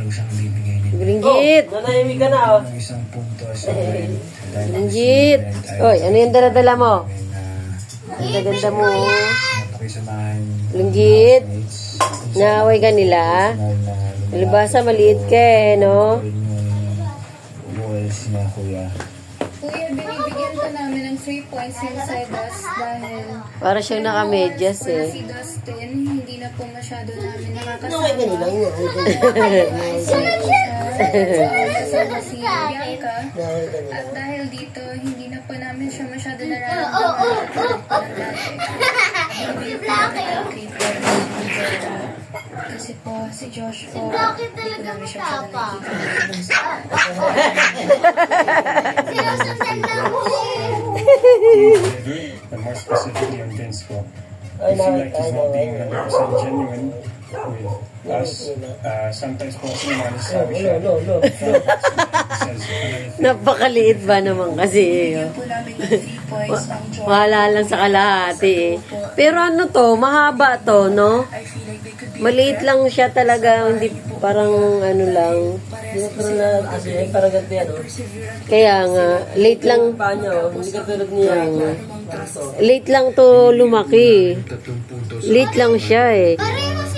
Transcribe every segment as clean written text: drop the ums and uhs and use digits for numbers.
siyang bibigay nito. Linggit! Nanahimik ka na, oh. Ang isang punto sa akin. Linggit! Oy, ano yung dala-dala mo? Ang ganda mo. Napakisamahan. Linggit! Naaway ka nila? Alibasa, maliit ka eh, no? Walls niya, kuya. Kuya, binibigyan ka namin ng 3 points inside us dahil Para siyang nakamedyas wala eh. si Dustin, hindi na po masyado namin Ano kayo kanila? kasama si Bianca. At dahil dito, hindi na po namin siya masyado nararamdaman. Hindi po kasi po, si Josh po, Bakit hindi talaga namin siya matapa? masyado Sinusundan na mo. But more specifically on Vince po. Ay, I feel like he's not being 100% genuine with us. Sometimes po kasi nasasabi siya. Says another thing. Napakaliit ba naman kasi eh. po namin ng 3 points ang Josh. Wala lang sa kalahati eh. Pero ano to, mahaba to, no? I feel like they could be Maliit lang siya talaga, hindi parang ano lang. Pero na, kasi parang ganito yan, oh. Kaya nga, late lang, Paano, oh. Hindi ka tulad niya. late lang to lumaki. Late lang siya eh.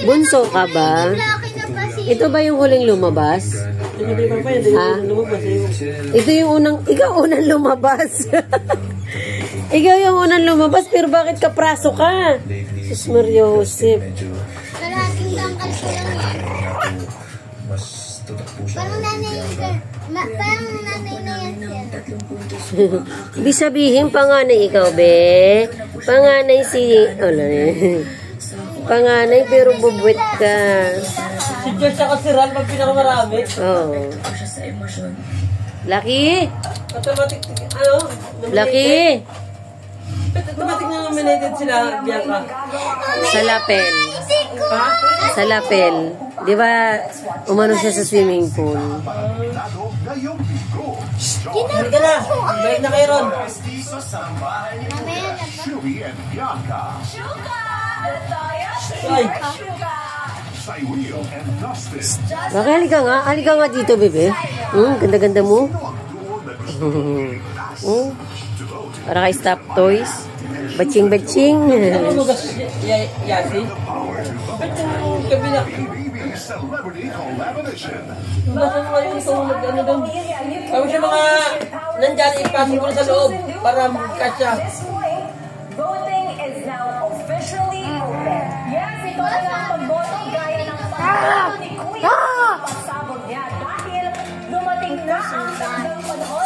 Bunso ka ba? Laki na pa si... Ito ba yung huling lumabas? Hindi pa pa yan, Ha? lumabas eh. Ito yung ikaw unang lumabas. Ikaw yung unang lumabas, pero bakit kapraso ka? Sus Mario Josep. Kalahating tangkal ko lang yan. Mas tutok po siya. Parang nanay ka. Parang nanay na yan siya. Ibig sabihin, panganay ikaw, be. Panganay si... Panganay, pero bubuwit ka. Si Josh ako si Ral, pag pinakamarami. Oo. Lucky! Automatic, ano? Lucky! Automatic na nominated sila, Bianca. Sa lapel. Ha? Sa lapel. Di ba, umano siya sa swimming pool? Halika na, balik na kayo ron. Mamaya na pa. Ay, Bakit halika nga dito, bebe. Ganda-ganda mo. Para kay Stop Toys. Batching-batching. ano mo gas, Yasi? Ba't yung kabila? Nasa mga yung ito, ano doon? Kami siya mga nandyan, ipasok mo sa loob para magkasya. Voting is now officially open. Yes, ito na lang pagboto gaya ng pagboto ni Kuya pagsabog niya dahil dumating na ang tandang panahon